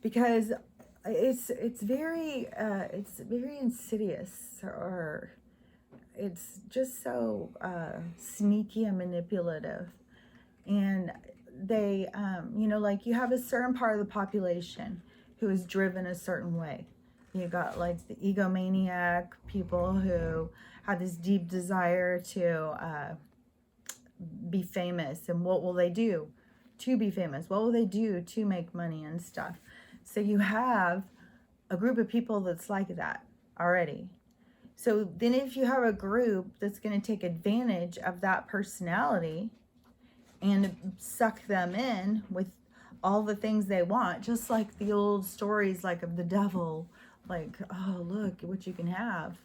because it's very insidious, or it's just so sneaky and manipulative. And they, like, you have a certain part of the population who is driven a certain way. You got like the egomaniac people who have this deep desire to be famous. And what will they do to be famous? What will they do to make money and stuff? So you have a group of people that's like that already. So then if you have a group that's going to take advantage of that personality and suck them in with all the things they want, just like the old stories, like of the devil, like, oh, look what you can have.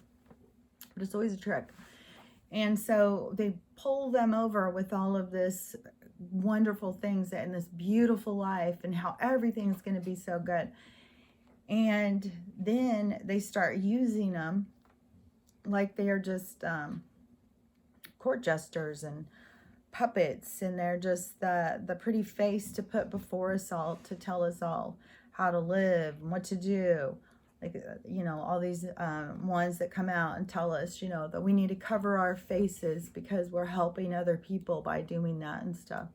But it's always a trick. And so they pull them over with all of this wonderful things and this beautiful life and how everything's going to be so good. And then they start using them like they are just court jesters and puppets, and they're just the pretty face to put before us all to tell us all how to live and what to do. Like, all these ones that come out and tell us, that we need to cover our faces because we're helping other people by doing that and stuff.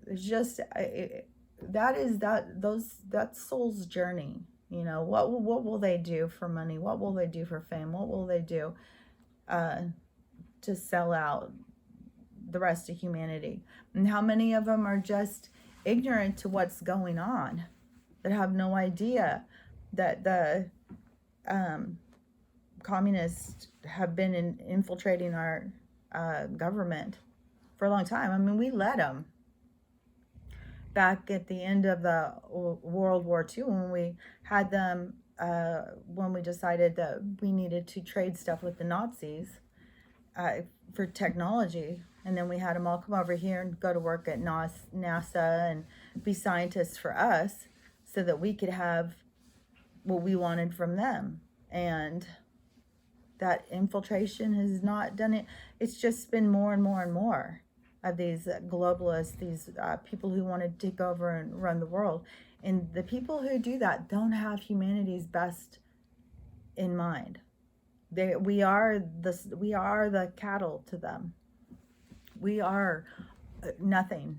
It's just that's soul's journey. What will they do for money? What will they do for fame? What will they do to sell out the rest of humanity? And how many of them are just ignorant to what's going on, that have no idea that the communists have been infiltrating our government for a long time. I mean, we let them. Back at the end of the World War II, when we had them, when we decided that we needed to trade stuff with the Nazis for technology, and then we had them all come over here and go to work at NASA and be scientists for us so that we could have what we wanted from them. And that infiltration has not done it. It's just been more and more and more of these globalists, these people who want to take over and run the world. And the people who do that don't have humanity's best in mind. We are the cattle to them. We are nothing.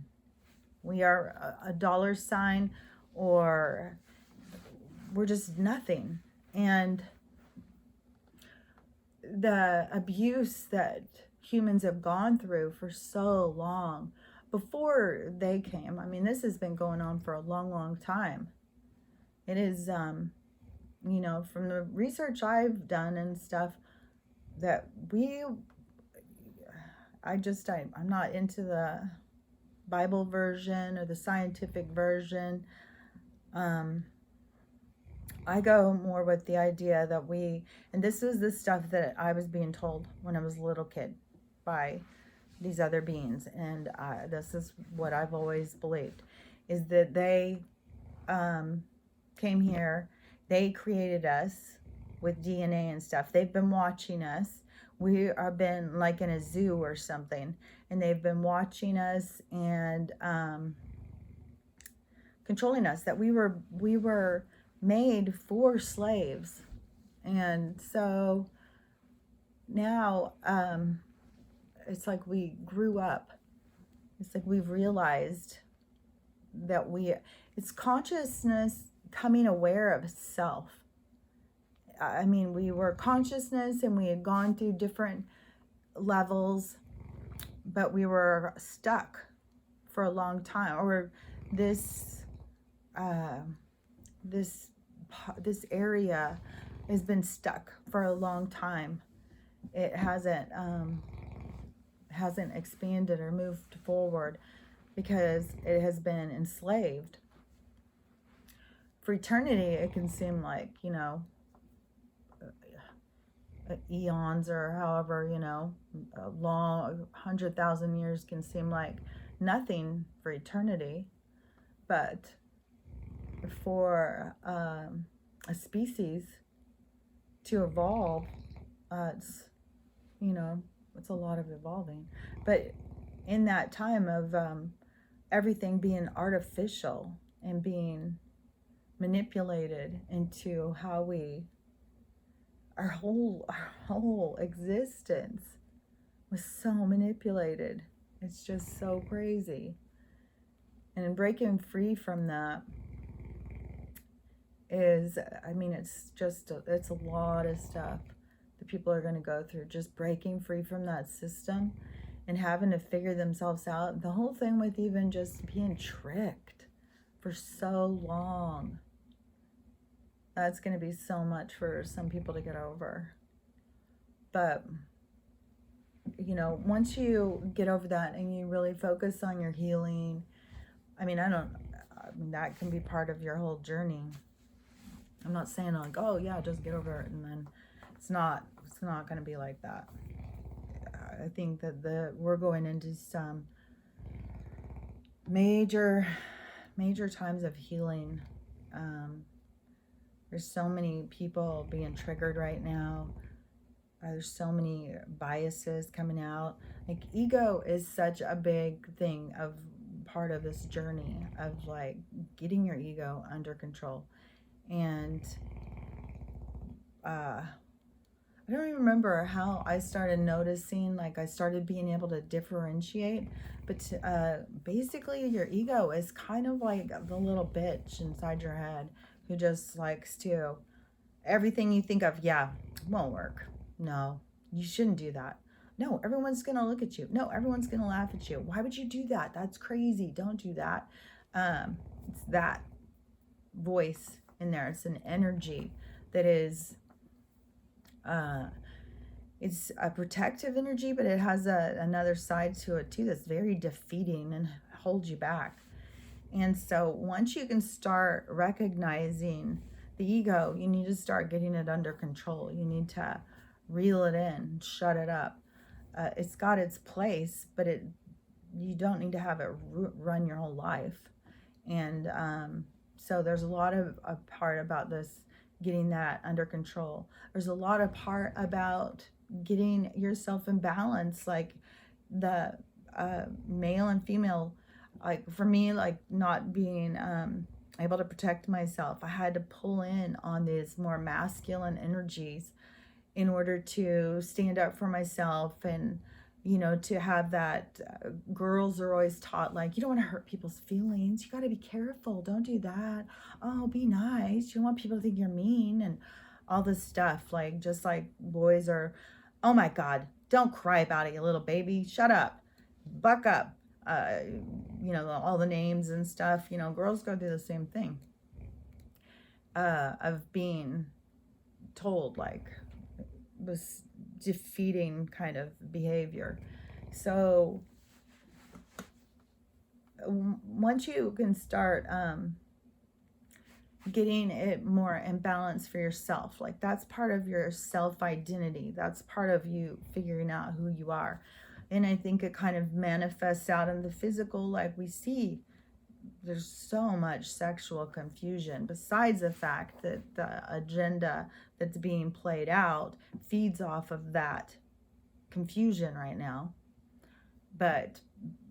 We are a dollar sign, or we're just nothing. And the abuse that humans have gone through for so long before they came, I mean, this has been going on for a long, long time. It is, from the research I've done and stuff, that I'm not into the Bible version or the scientific version. I go more with the idea that and this was the stuff that I was being told when I was a little kid by these other beings, and this is what I've always believed, is that they came here, they created us with DNA and stuff. They've been watching us. We have been like in a zoo or something, and they've been watching us and controlling us, that we were made for slaves. And so now it's like we grew up. It's like we've realized that it's consciousness coming aware of self. I mean, we were consciousness and we had gone through different levels, but we were stuck for a long time. Or this area has been stuck for a long time. It hasn't expanded or moved forward because it has been enslaved. For eternity, it can seem like, eons, or however, a long 100,000 years can seem like nothing for eternity. But for a species to evolve, it's a lot of evolving. But in that time of everything being artificial and being manipulated into how our whole existence was so manipulated. It's just so crazy. And breaking free from that is, I mean, it's a lot of stuff that people are going to go through, just breaking free from that system and having to figure themselves out. The whole thing with even just being tricked for so long, that's going to be so much for some people to get over. But, you know, once you get over that and you really focus on your healing, I mean, that can be part of your whole journey. I'm not saying like, oh yeah, just get over it, and then it's not going to be like that. I think that we're going into some major times of healing. There's so many people being triggered right now. There's so many biases coming out. Like, ego is such a big thing of part of this journey of like getting your ego under control. And I don't even remember how I started noticing, like I started being able to differentiate, but basically your ego is kind of like the little bitch inside your head who just likes to, everything you think of, yeah, won't work. No, you shouldn't do that. No, everyone's going to look at you. No, everyone's going to laugh at you. Why would you do that? That's crazy. Don't do that. It's that voice in there. It's an energy that is, it's a protective energy, but it has another side to it too that's very defeating and holds you back. And so once you can start recognizing the ego, you need to start getting it under control. You need to reel it in, shut it up. It's got its place, but you don't need to have it run your whole life. And so there's a lot of a part about this, getting that under control. There's a lot of part about getting yourself in balance, like the male and female. Like for me, like not being able to protect myself, I had to pull in on these more masculine energies in order to stand up for myself. And you know, to have that, girls are always taught, like, you don't want to hurt people's feelings, you got to be careful, don't do that, oh, be nice, you don't want people to think you're mean, and all this stuff. Like, just like boys are, oh my god, don't cry about it, you little baby, shut up, buck up, you know, all the names and stuff. You know, girls go through the same thing, of being told like this defeating kind of behavior. So once you can start getting it more in balance for yourself, like that's part of your self-identity, that's part of you figuring out who you are. And I think it kind of manifests out in the physical. Like we see there's so much sexual confusion, besides the fact that the agenda that's being played out feeds off of that confusion right now. But,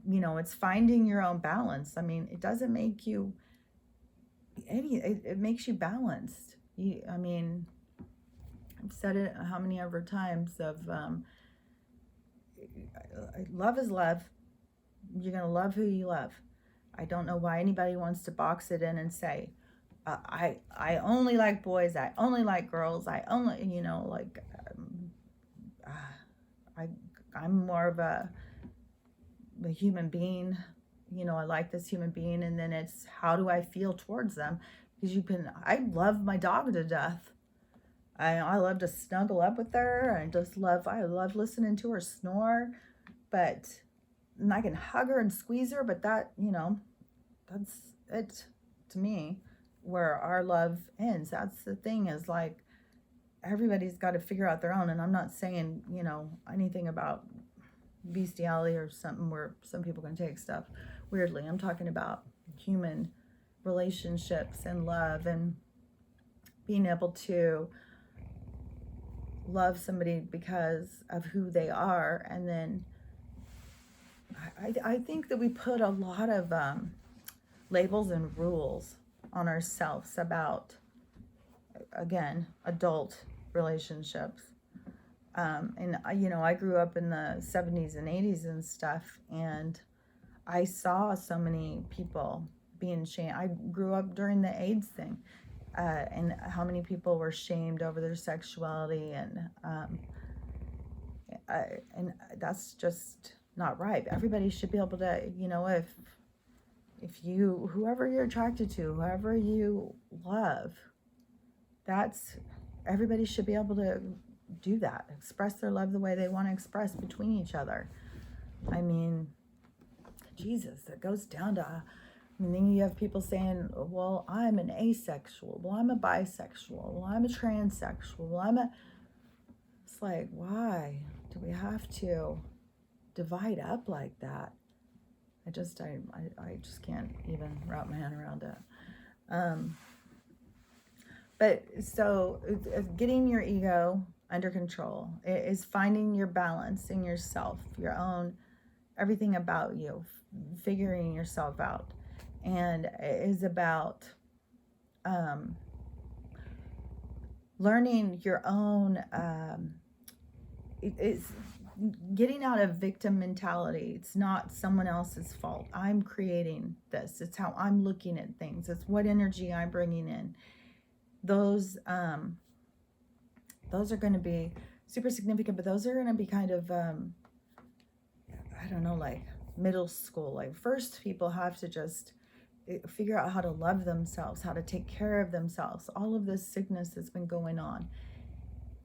you know, it's finding your own balance. I mean, it doesn't make you it makes you balanced. I mean, I've said it how many ever times of love is love. You're going to love who you love. I don't know why anybody wants to box it in and say, I only like boys, I only like girls, I only, you know, like, I'm more of a human being. You know, I like this human being, and then it's how do I feel towards them? Because I love my dog to death. I love to snuggle up with her. I love listening to her snore, and I can hug her and squeeze her, but that, you know, that's it to me, where our love ends. That's the thing, is like, everybody's got to figure out their own. And I'm not saying, you know, anything about bestiality or something where some people can take stuff weirdly. I'm talking about human relationships and love, and being able to love somebody because of who they are. And then I think that we put a lot of labels and rules on ourselves about, again, adult relationships. And I grew up in the 70s and 80s and stuff, and I saw so many people being shamed. I grew up during the AIDS thing, and how many people were shamed over their sexuality, and that's just not right. Everybody should be able to, if you, whoever you're attracted to, whoever you love, that's, everybody should be able to do that, express their love the way they want to express between each other. I mean, Jesus, it goes down to, and then you have people saying, well, I'm an asexual, well, I'm a bisexual, well, I'm a transsexual, well, it's like, why do we have to divide up like that? I just can't even wrap my hand around it. But so getting your ego under control is finding your balance in yourself, your own, everything about you, figuring yourself out. And it is about learning your own, it's getting out of victim mentality. It's not someone else's fault. I'm creating this. It's how I'm looking at things. It's what energy I'm bringing in. Those are going to be super significant, but those are going to be kind of, I don't know, like middle school. Like first people have to just figure out how to love themselves, how to take care of themselves. All of this sickness that's been going on.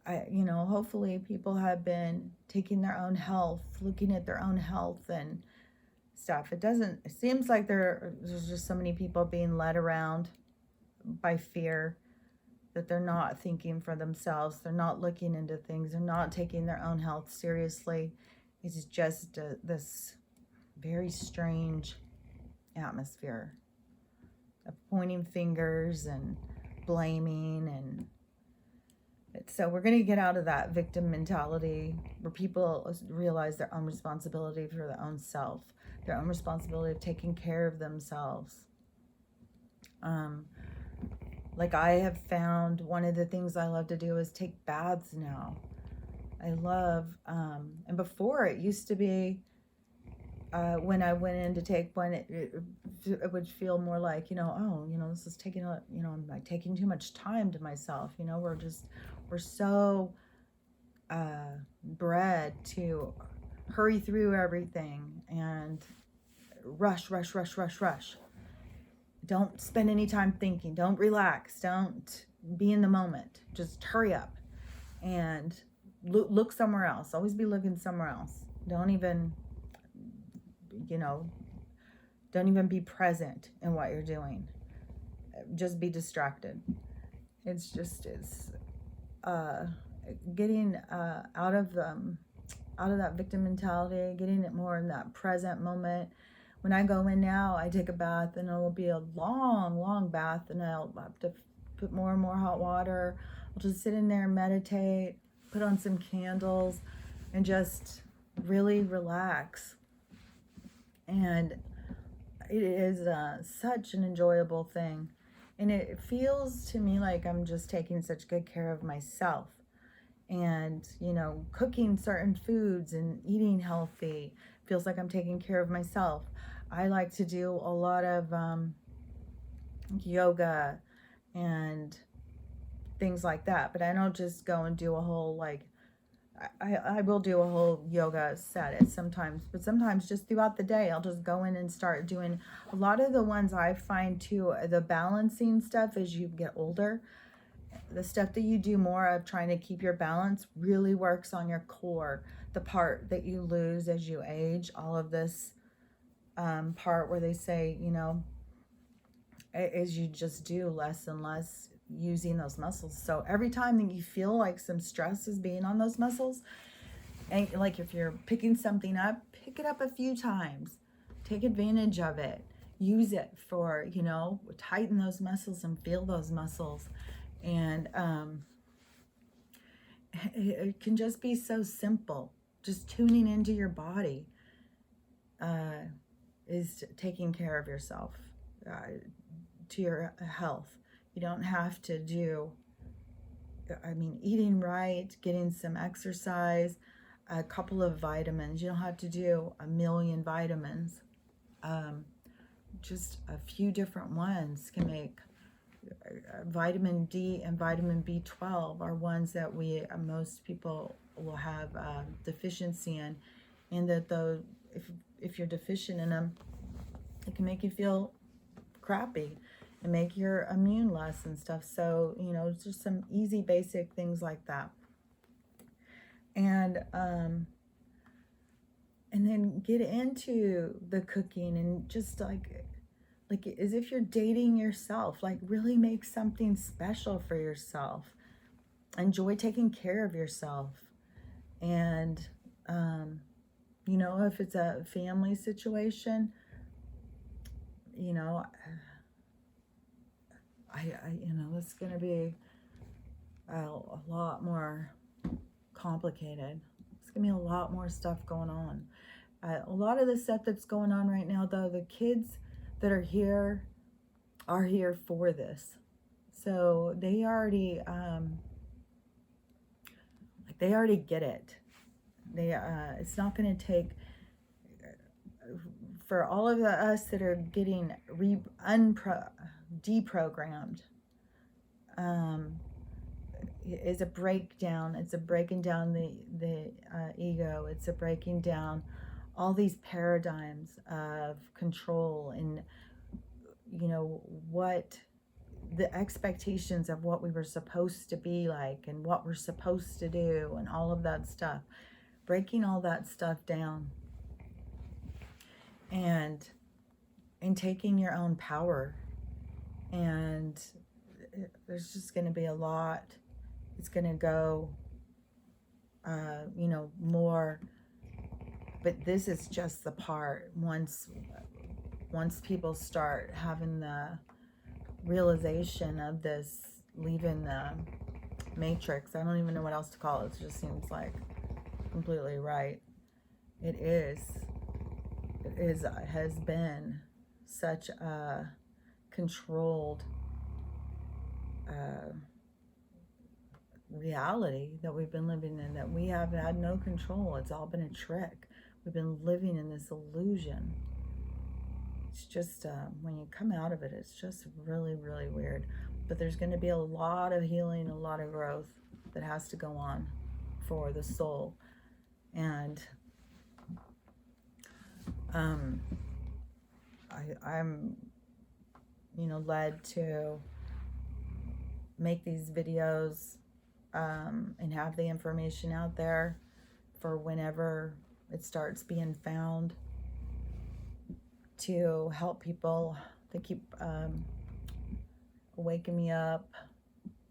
Hopefully people have been taking their own health, looking at their own health and stuff. It seems like there's just so many people being led around by fear that they're not thinking for themselves. They're not looking into things. They're not taking their own health seriously. It's just this very strange atmosphere of pointing fingers and blaming. And so we're going to get out of that victim mentality where people realize their own responsibility for their own self, their own responsibility of taking care of themselves. Like I have found one of the things I love to do is take baths now. I love, and before it used to be, when I went in to take one, it would feel more like, this is taking I'm like taking too much time to myself. We're so bred to hurry through everything and rush. Don't spend any time thinking. Don't relax. Don't be in the moment. Just hurry up and look somewhere else. Always be looking somewhere else. Don't even be present in what you're doing. Just be distracted. It's getting out of that victim mentality, getting it more in that present moment. When I go in now, I take a bath, and it will be a long, long bath, and I'll have to put more and more hot water. I'll just sit in there and meditate, put on some candles, and just really relax. And it is such an enjoyable thing. And it feels to me like I'm just taking such good care of myself. And, cooking certain foods and eating healthy feels like I'm taking care of myself. I like to do a lot of yoga and things like that. But I don't just go and do a whole, I will do a whole yoga set sometimes. But sometimes just throughout the day, I'll just go in and start doing a lot of the ones I find too, the balancing stuff as you get older. The stuff that you do more of trying to keep your balance really works on your core, the part that you lose as you age. All of this part where they say, as you just do less and less using those muscles. So every time that you feel like some stress is being on those muscles, and like if you're picking something up, pick it up a few times, take advantage of it, use it for, tighten those muscles and feel those muscles. And it can just be so simple, just tuning into your body. is taking care of yourself, to your health. You don't have to do, eating right, getting some exercise, a couple of vitamins. You don't have to do a million vitamins. Just a few different ones can make. Vitamin D and vitamin B12 are ones that most people will have deficiency in, and that though if you're deficient in them, it can make you feel crappy and make your immune less and stuff. So it's just some easy basic things like that. And then get into the cooking, and just like as if you're dating yourself, like really make something special for yourself. Enjoy taking care of yourself. And if it's a family situation, it's going to be a lot more complicated. It's going to be a lot more stuff going on. A lot of the stuff that's going on right now, though, the kids that are here for this. So they already get it. It's not going to take for all of us that are getting deprogrammed. Is a breakdown. It's a breaking down the ego. It's a breaking down all these paradigms of control, and what the expectations of what we were supposed to be like and what we're supposed to do and all of that stuff. Breaking all that stuff down and taking your own power. And there's just going to be a lot. It's going to go more, but this is just the part. Once people start having the realization of this, leaving the matrix, I don't even know what else to call it. It just seems like completely right. It has been such a controlled reality that we've been living in, that we have had no control. It's all been a trick. We've been living in this illusion. It's just when you come out of it, it's just really, really weird. But there's going to be a lot of healing, a lot of growth that has to go on for the soul. And I'm led to make these videos and have the information out there for whenever it starts being found, to help people. They keep waking me up,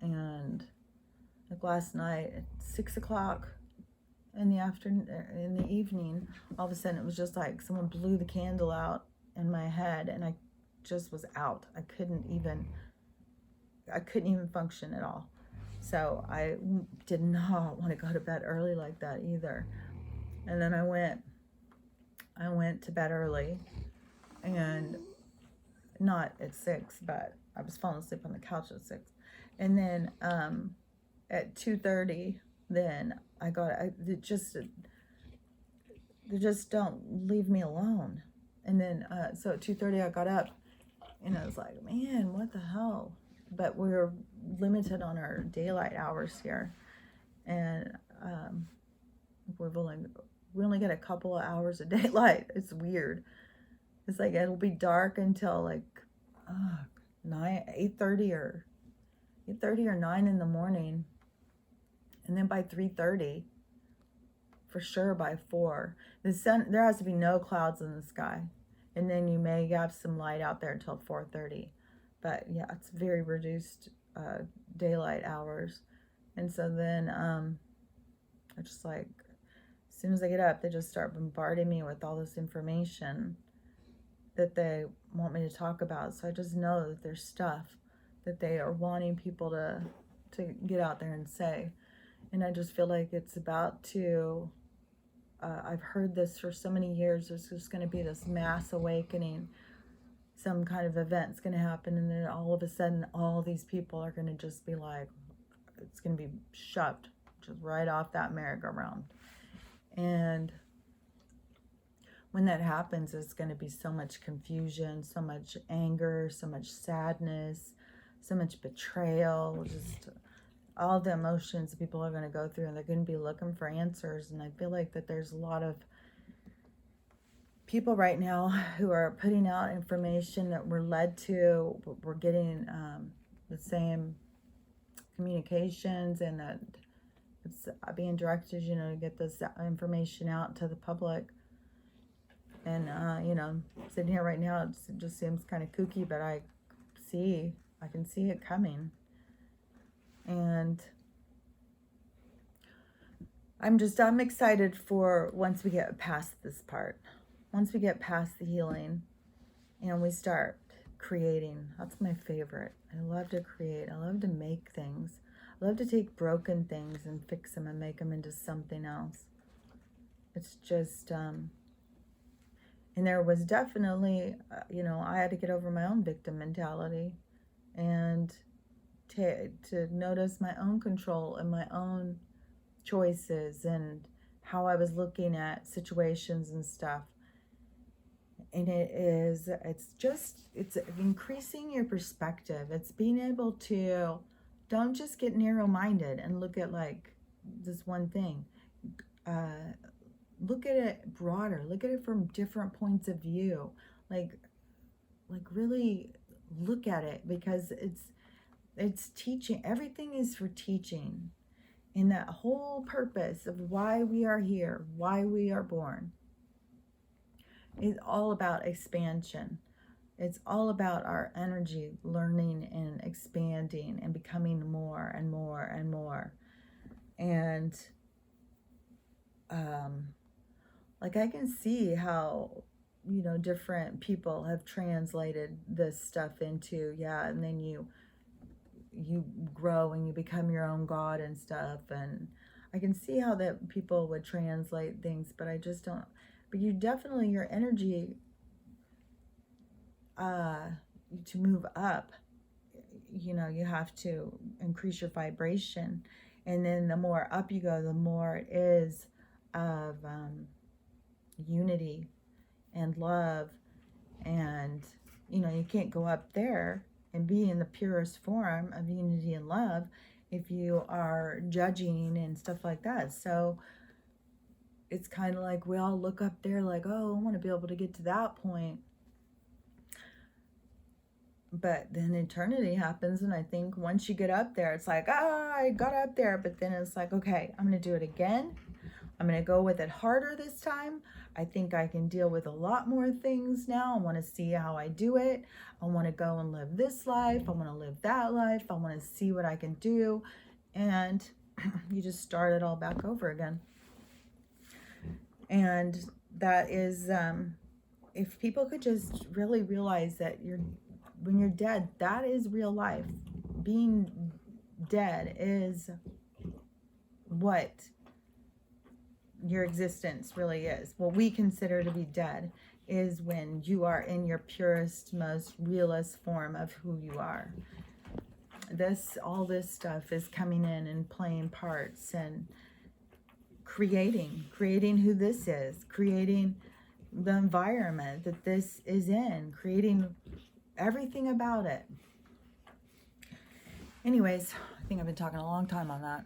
and like last night at 6 o'clock in the evening, all of a sudden it was just like someone blew the candle out in my head, and I just was out. I couldn't even function at all. So I did not want to go to bed early like that either. And then I went to bed early, and not at 6, but I was falling asleep on the couch at 6. And then at 2:30, then they just don't leave me alone. And then so at 2:30 I got up, and I was like, man, what the hell? But we're limited on our daylight hours here, and we only get a couple of hours of daylight. It's weird. It's like it'll be dark until like 8:30 or 9 in the morning, and then by 3:30, for sure by 4, the sun, there has to be no clouds in the sky, and then you may have some light out there until 4:30. But yeah, it's very reduced daylight hours. And so then I just like, as soon as I get up, they just start bombarding me with all this information that they want me to talk about. So I just know that there's stuff that they are wanting people to get out there and say. And I just feel like it's about to I've heard this for so many years. There's just going to be this mass awakening. Some kind of event's going to happen, and then all of a sudden, all these people are going to just be like, it's going to be shoved just right off that merry-go-round. And when that happens, there's going to be so much confusion, so much anger, so much sadness, so much betrayal, just all the emotions people are going to go through, and they're going to be looking for answers. And I feel like that there's a lot of people right now who are putting out information that we're led to. We're getting the same communications, and that it's being directed, to get this information out to the public. And, sitting here right now, it just seems kind of kooky, but I can see it coming. And I'm excited for once we get past this part, once we get past the healing and we start creating. That's my favorite. I love to create. I love to make things. I love to take broken things and fix them and make them into something else. It's just, and there was definitely, I had to get over my own victim mentality and to notice my own control and my own choices and how I was looking at situations and stuff. And it's increasing your perspective. It's being able to, don't just get narrow-minded and look at like this one thing. Look at it broader. Look at it from different points of view. Like really look at it, because it's teaching. Everything is for teaching. And that whole purpose of why we are here, why we are born, is all about expansion. It's all about our energy learning and expanding and becoming more and more and more. And I can see how, different people have translated this stuff into, and then you grow and you become your own God and stuff. And I can see how that people would translate things, but I just don't. But you definitely, your energy, to move up, you have to increase your vibration. And then the more up you go, the more it is of unity and love. And, you can't go up there and be in the purest form of unity and love if you are judging and stuff like that. So it's kind of like we all look up there like, oh, I want to be able to get to that point. But then eternity happens, and I think once you get up there, it's like, I got up there. But then it's like, okay, I'm going to do it again. I'm going to go with it harder this time. I think I can deal with a lot more things now. I want to see how I do it. I want to go and live this life. I want to live that life. I want to see what I can do. And you just start it all back over again. And that is, if people could just really realize that when you're dead, that is real life. Being dead is what your existence really is. What we consider to be dead is when you are in your purest, most realist form of who you are. All this stuff is coming in and playing parts and creating who this is, creating the environment that this is in, creating everything about it. Anyways, I think I've been talking a long time on that.